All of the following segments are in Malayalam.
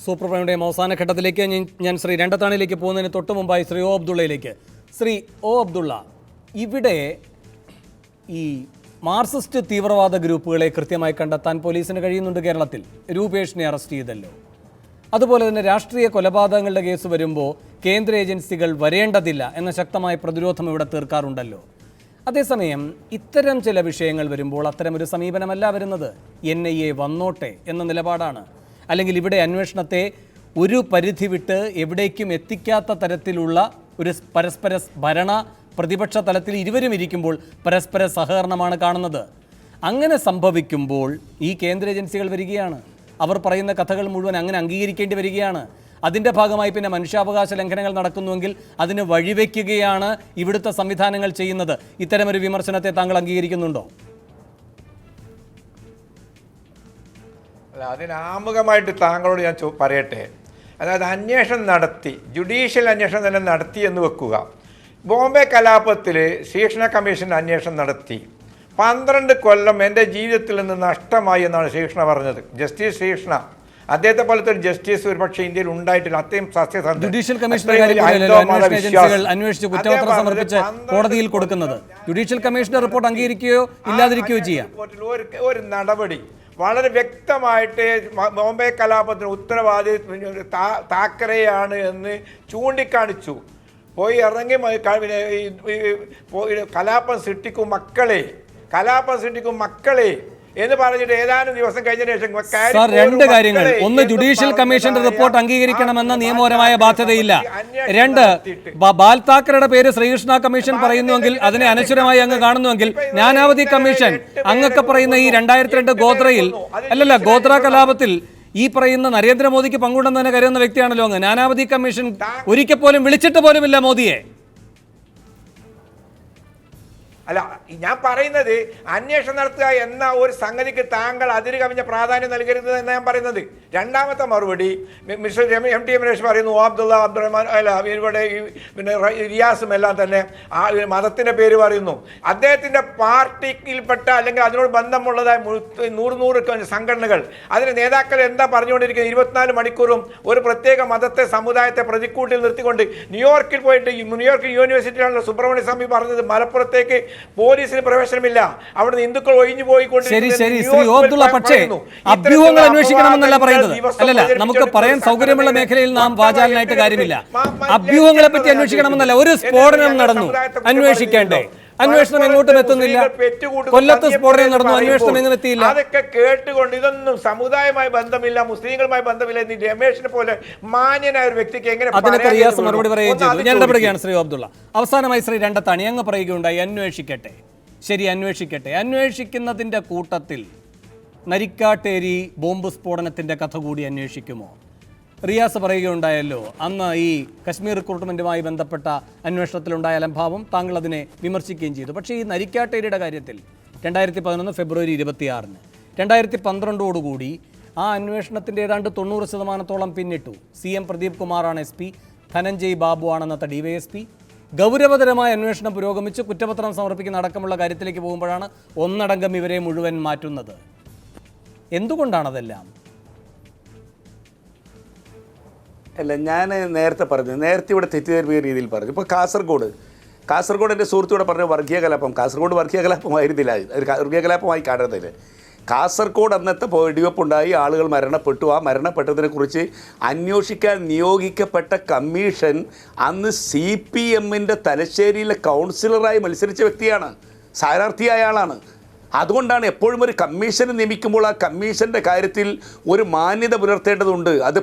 സൂപ്പർ പ്രൈമിൻ്റെയും അവസാന ഘട്ടത്തിലേക്ക് ഞാൻ ശ്രീ രണ്ടത്താണിലേക്ക് പോകുന്നതിന് തൊട്ട് മുമ്പായി ശ്രീ ഒ അബ്ദുള്ളയിലേക്ക്. ശ്രീ ഒ അബ്ദുള്ള, ഇവിടെ ഈ മാർക്സിസ്റ്റ് തീവ്രവാദ ഗ്രൂപ്പുകളെ കൃത്യമായി കണ്ടെത്താൻ പോലീസിന് കഴിയുന്നുണ്ട്. കേരളത്തിൽ രൂപേഷിനെ അറസ്റ്റ് ചെയ്തല്ലോ. അതുപോലെ തന്നെ രാഷ്ട്രീയ കൊലപാതകങ്ങളുടെ കേസ് വരുമ്പോൾ കേന്ദ്ര ഏജൻസികൾ വരേണ്ടതില്ല എന്ന ശക്തമായ പ്രതിരോധം ഇവിടെ തീർക്കാറുണ്ടല്ലോ. അതേസമയം ഇത്തരം ചില വിഷയങ്ങൾ വരുമ്പോൾ അത്തരമൊരു സമീപനമല്ല വരുന്നത്. NIA വന്നോട്ടെ എന്ന നിലപാടാണ്. അല്ലെങ്കിൽ ഇവിടെ അന്വേഷണത്തെ ഒരു പരിധി വിട്ട് എവിടേക്കും എത്തിക്കാത്ത തരത്തിലുള്ള ഒരു പരസ്പര ഭരണ പ്രതിപക്ഷ തലത്തിൽ ഇരുവരും ഇരിക്കുമ്പോൾ പരസ്പര സഹകരണമാണ് കാണുന്നത്. അങ്ങനെ സംഭവിക്കുമ്പോൾ ഈ കേന്ദ്ര ഏജൻസികൾ വരികയാണ്. അവർ പറയുന്ന കഥകൾ മുഴുവൻ അങ്ങനെ അംഗീകരിക്കേണ്ടി വരികയാണ്. അതിൻ്റെ ഭാഗമായി പിന്നെ മനുഷ്യാവകാശ ലംഘനങ്ങൾ നടക്കുന്നുവെങ്കിൽ അതിന് വഴിവെക്കുകയാണ് ഇവിടുത്തെ സംവിധാനങ്ങൾ ചെയ്യുന്നത്. ഇത്തരമൊരു വിമർശനത്തെ താങ്കൾ അംഗീകരിക്കുന്നുണ്ടോ? അല്ല, അതിനാമുഖമായിട്ട് താങ്കളോട് ഞാൻ പറയട്ടെ. അതായത് അന്വേഷണം നടത്തി, ജുഡീഷ്യൽ അന്വേഷണം തന്നെ നടത്തി എന്ന് വെക്കുക. ബോംബെ കലാപത്തിൽ ശ്രീകൃഷ്ണ കമ്മീഷൻ അന്വേഷണം നടത്തി. 12 കൊല്ലം എൻ്റെ ജീവിതത്തിൽ നിന്ന് നഷ്ടമായി എന്നാണ് ശ്രീകൃഷ്ണ പറഞ്ഞത്. ജസ്റ്റിസ് ശ്രീകൃഷ്ണ, അദ്ദേഹത്തെ പോലത്തെ ഒരു ജസ്റ്റിസ് ഒരു പക്ഷേ ഇന്ത്യയിൽ ഉണ്ടായിട്ടില്ല. അത്രയും സത്യസന്ധ ജുഡീഷ്യൽ കമ്മീഷൻ അന്വേഷിച്ച് കുറ്റപത്രം സമർപ്പിച്ച് കോടതിയിൽ കൊടുക്കുന്നത്. ജുഡീഷ്യൽ കമ്മീഷന്റെ റിപ്പോർട്ട് അംഗീകരിക്കുകയോ ഇല്ലാതിരിക്കുകയോ ചെയ്യാം. ഒരു നടപടി വളരെ വ്യക്തമായിട്ട് ബോംബെ കലാപത്തിന് ഉത്തരവാദി താക്കറെയാണ് എന്ന് ചൂണ്ടിക്കാണിച്ചു. പോയി ഇറങ്ങി കലാപം സൃഷ്ടിക്കും മക്കളെ എന്ന് പറഞ്ഞിട്ട് ഏതാനും ദിവസം കഴിഞ്ഞ ശേഷം രണ്ട് കാര്യങ്ങൾ. ഒന്ന്, ജുഡീഷ്യൽ കമ്മീഷന്റെ റിപ്പോർട്ട് അംഗീകരിക്കണമെന്ന നിയമപരമായ ബാധ്യതയില്ല. 2, ബാൽ താക്കറയുടെ പേര് ശ്രീകൃഷ്ണ കമ്മീഷൻ പറയുന്നുവെങ്കിൽ അതിനെ അനശ്വരമായി അങ്ങ് കാണുന്നുവെങ്കിൽ നാനാവധി കമ്മീഷൻ അങ്ങൊക്കെ പറയുന്ന ഈ 2002 ഗോദ്രയിൽ ഗോദ്ര കലാപത്തിൽ ഈ പറയുന്ന നരേന്ദ്രമോദിക്ക് പങ്കുണ്ടെന്ന് തന്നെ കരുതുന്ന വ്യക്തിയാണല്ലോ അങ്ങ്. നാനാവധി കമ്മീഷൻ ഒരിക്കൽ പോലും വിളിച്ചിട്ട് പോലുമില്ല മോദിയെ. അല്ല, ഞാൻ പറയുന്നത് അന്വേഷണം നടത്തുക എന്ന ഒരു സംഗതിക്ക് താങ്കൾ അതിര് കവിഞ്ഞ പ്രാധാന്യം നൽകരുത് എന്ന് ഞാൻ പറയുന്നത്. രണ്ടാമത്തെ മറുപടി മിസ്റ്റർ MT രമേശ് പറയുന്നു, അബ്ദുള്ള അബ്ദുറഹ്മാൻ ഇവിടെ പിന്നെ റിയാസും എല്ലാം തന്നെ മതത്തിൻ്റെ പേര് പറയുന്നു. അദ്ദേഹത്തിൻ്റെ പാർട്ടിയിൽപ്പെട്ട അല്ലെങ്കിൽ അതിനോട് ബന്ധമുള്ളതായ 100 സംഘടനകൾ, അതിന് നേതാക്കൾ എന്താ പറഞ്ഞുകൊണ്ടിരിക്കുന്നത്? 24 മണിക്കൂറും ഒരു പ്രത്യേക മതത്തെ സമുദായത്തെ പ്രതിക്കൂട്ടിൽ നിർത്തിക്കൊണ്ട് ന്യൂയോർക്കിൽ പോയിട്ട്, ന്യൂയോർക്ക് യൂണിവേഴ്സിറ്റിയിലാണല്ലോ സുബ്രഹ്മണ്യ സ്വാമി പറഞ്ഞത്, മലപ്പുറത്തേക്ക് പോലീസിന് പ്രവേശനമില്ല, അവിടുന്ന് ഹിന്ദുക്കൾ ഒഴിഞ്ഞു പോയിക്കൊണ്ടിരിക്കുന്നു. പക്ഷേ അഭ്യൂഹങ്ങൾ അന്വേഷിക്കണമെന്നല്ല പറയുന്നത്. അല്ലല്ല, നമുക്ക് പറയാൻ സൗകര്യമുള്ള മേഖലയിൽ നാം വാചാലനായിട്ട് കാര്യമില്ല. അഭ്യൂഹങ്ങളെ പറ്റി അന്വേഷിക്കണമെന്നല്ല. ഒരു സ്ഫോടനം നടന്നു, അന്വേഷിക്കേണ്ടേ? അന്വേഷണം എങ്ങോട്ടും എത്തുന്നില്ല. കൊല്ലത്ത് സ്ഫോടനം നടന്നു, അന്വേഷണം എങ്ങനെ എത്തിയില്ല? അതൊക്കെ കേട്ടുകൊണ്ട് ഇതൊന്നും സമുദായമായി ബന്ധമില്ല, മുസ്ലിങ്ങളുമായി ബന്ധമില്ല എന്ന് രമേഷിനെ പോലെ മാന്യനായ ഒരു വ്യക്തിക്ക് എങ്ങനെ? അതിനൊക്കെ റിയാസ് മറുപടി പറയുകയും ചെയ്തു. ഞാൻ ഇടപെടുകയാണ് ശ്രീ അബ്ദുള്ള. അവസാനമായി ശ്രീ രണ്ടത്താണി അങ്ങ് പറയുകയുണ്ടായി, അന്വേഷിക്കട്ടെ. ശരി, അന്വേഷിക്കട്ടെ. അന്വേഷിക്കുന്നതിന്റെ കൂട്ടത്തിൽ നരിക്കാട്ടേരി ബോംബ് സ്ഫോടനത്തിന്റെ കഥ കൂടി അന്വേഷിക്കുമോ? റിയാസ് പറയുകയുണ്ടായല്ലോ, അന്ന് ഈ കശ്മീർ റിക്രൂട്ട്മെൻറ്റുമായി ബന്ധപ്പെട്ട അന്വേഷണത്തിലുണ്ടായ അലംഭാവം, താങ്കൾ അതിനെ വിമർശിക്കുകയും ചെയ്തു. പക്ഷേ ഈ നരിക്കാട്ടേരിയുടെ കാര്യത്തിൽ 2011 ഫെബ്രുവരി 26-ന് 2012ഓടുകൂടി ആ അന്വേഷണത്തിൻ്റെ ഏതാണ്ട് 90% പിന്നിട്ടു. CM പ്രദീപ് കുമാറാണ് SP, ധനഞ്ജയ് ബാബു ആണെന്നത്തെ DYSP. ഗൗരവതരമായ അന്വേഷണം പുരോഗമിച്ച് കുറ്റപത്രം സമർപ്പിക്കുന്ന അടക്കമുള്ള കാര്യത്തിലേക്ക് പോകുമ്പോഴാണ് ഒന്നടങ്കം ഇവരെ മുഴുവൻ മാറ്റുന്നത്. എന്തുകൊണ്ടാണതെല്ലാം? അല്ല, ഞാൻ നേരത്തെ ഇവിടെ തെറ്റിദ്ധരിപ്പിക്കുന്ന രീതിയിൽ പറഞ്ഞു. ഇപ്പോൾ കാസർഗോഡ് എൻ്റെ സുഹൃത്തൂടെ പറഞ്ഞ വർഗീയ കലാപം, കാസർഗോഡ് വർഗീയ കലാപമായിരുന്നില്ല, വർഗീയ കലാപമായി കാണുന്നതിൽ. കാസർഗോഡ് അന്നത്തെ വെടിവെപ്പുണ്ടായി, ആളുകൾ മരണപ്പെട്ടു. ആ മരണപ്പെട്ടതിനെക്കുറിച്ച് അന്വേഷിക്കാൻ നിയോഗിക്കപ്പെട്ട കമ്മീഷൻ അന്ന് CPMൻ്റെ തലശ്ശേരിയിലെ കൗൺസിലറായി മത്സരിച്ച വ്യക്തിയാണ്, സ്ഥാനാർത്ഥിയായ ആളാണ്. അതുകൊണ്ടാണ് എപ്പോഴും ഒരു കമ്മീഷനെ നിയമിക്കുമ്പോൾ ആ കമ്മീഷൻ്റെ കാര്യത്തിൽ ഒരു മാന്യത പുലർത്തേണ്ടതുണ്ട്. അത്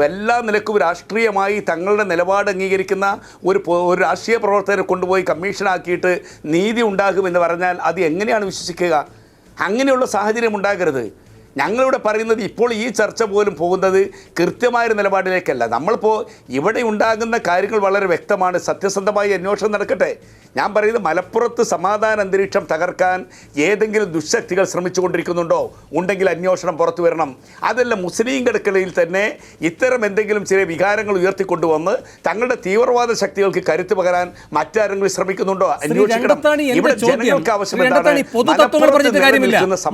എല്ലാ നിലക്കും രാഷ്ട്രീയമായി തങ്ങളുടെ നിലപാട് അംഗീകരിക്കുന്ന ഒരു രാഷ്ട്രീയ പ്രവർത്തകരെ കൊണ്ടുപോയി കമ്മീഷനാക്കിയിട്ട് നീതി ഉണ്ടാകുമെന്ന് പറഞ്ഞാൽ അത് എങ്ങനെയാണ് വിശ്വസിക്കുക? അങ്ങനെയുള്ള സാഹചര്യം ഉണ്ടാകരുത്. ഞങ്ങളിവിടെ പറയുന്നത് ഇപ്പോൾ ഈ ചർച്ച പോലും പോകുന്നത് കൃത്യമായൊരു നിലപാടിലേക്കല്ല. നമ്മളിപ്പോൾ ഇവിടെ ഉണ്ടാകുന്ന കാര്യങ്ങൾ വളരെ വ്യക്തമാണ്. സത്യസന്ധമായി അന്വേഷണം നടക്കട്ടെ. ഞാൻ പറയുന്നത് മലപ്പുറത്ത് സമാധാന അന്തരീക്ഷം തകർക്കാൻ ഏതെങ്കിലും ദുശക്തികൾ ശ്രമിച്ചുകൊണ്ടിരിക്കുന്നുണ്ടോ? ഉണ്ടെങ്കിൽ അന്വേഷണം പുറത്തു വരണം. അതല്ല മുസ്ലിംകൾക്കിടയിൽ തന്നെ ഇത്തരം എന്തെങ്കിലും ചില വികാരങ്ങൾ ഉയർത്തിക്കൊണ്ടുവന്ന് തങ്ങളുടെ തീവ്രവാദ ശക്തികൾക്ക് കരുത്ത് പകരാൻ മറ്റാരെങ്കിലും ശ്രമിക്കുന്നുണ്ടോ? അന്വേഷിക്കണം. ഇവിടെ ജനങ്ങൾക്ക് ആവശ്യമെന്താണ്?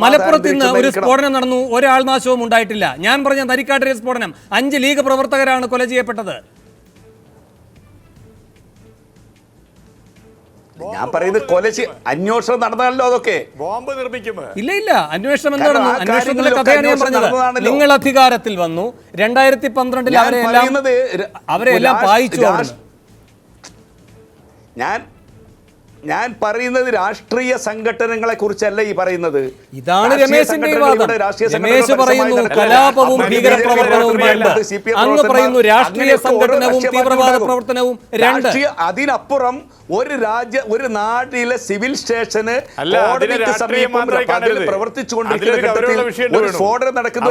മലപ്പുറത്ത് ഇന്ന് ഒരു സ്ഫോടനം നടന്നു, ഒരാൾ നാശവും ഉണ്ടായിട്ടില്ല. ഞാൻ പറഞ്ഞ തരിക്കാട്ടിലെ സ്ഫോടനം 5 ലീഗ് പ്രവർത്തകരാണ് കൊല ചെയ്യപ്പെട്ടത്. ഞാൻ പറയുന്നത് അന്വേഷണം നടന്നാലോ അതൊക്കെ ബോംബ് നിർമ്മിക്കുമോ? ഇല്ല, അന്വേഷണം എന്ന് പറഞ്ഞു. അന്വേഷണത്തിലെ കഥയാണ് ഞാൻ പറഞ്ഞത്. നിങ്ങൾ അധികാരത്തിൽ വന്നു 2012 അവരെല്ലാം പായിച്ചു. ഞാൻ പറയുന്നത് രാഷ്ട്രീയ സംഘടനകളെ കുറിച്ചല്ല ഈ പറയുന്നത്. ഇതാണ് രമേശിന്റെ വാദം. രമേശ് പറയുന്നു കലാപവും ഭീകരപ്രവർത്തനവും വേണ്ട, അങ്ങ് പറയുന്നു രാഷ്ട്രീയ സംഘടനവും തീവ്രവാദ പ്രവർത്തനവും രണ്ട്. അതിനപ്പുറം ഒരു നാട്ടിലെ സിവിൽ സ്റ്റേഷന് പ്രവർത്തിച്ചുകൊണ്ടിരിക്കുന്ന ഒരു സ്ഫോടനം നടക്കുന്ന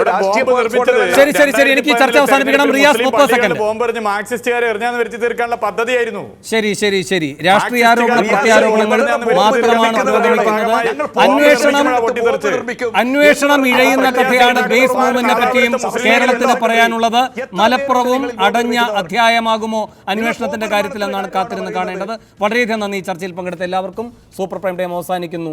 ശരി ശരി ശരി എനിക്ക് ചർച്ച അവസാനിപ്പിക്കണം. റിയാസ് 30 സെക്കൻഡ്. ബോംബെറിഞ്ഞ് മാർക്സിസ്റ്റുകാരെ എറിഞ്ഞാന്ന് വരുത്തി തീർക്കാനുള്ള പദ്ധതിയായിരുന്നു. ശരി ശരി ശരി രാഷ്ട്രീയ പ്രത്യാരോപണങ്ങൾ മാത്രമാണ് പുരോഗമിക്കുന്നത്. അന്വേഷണം ഇഴയുന്ന കഥയാണ് ബേസ് മൂവ്മെന്റിനെ പറ്റിയും കേരളത്തിന് പറയാനുള്ളത്. മലപ്പുറവും അടഞ്ഞ അധ്യായമാകുമോ അന്വേഷണത്തിന്റെ കാര്യത്തിൽ എന്നാണ് കാത്തിരുന്ന് കാണേണ്ടത്. വളരെയധികം നന്ദി. ചർച്ചയിൽ പങ്കെടുത്ത എല്ലാവർക്കും. സൂപ്പർ പ്രൈം ടൈം അവസാനിക്കുന്നു.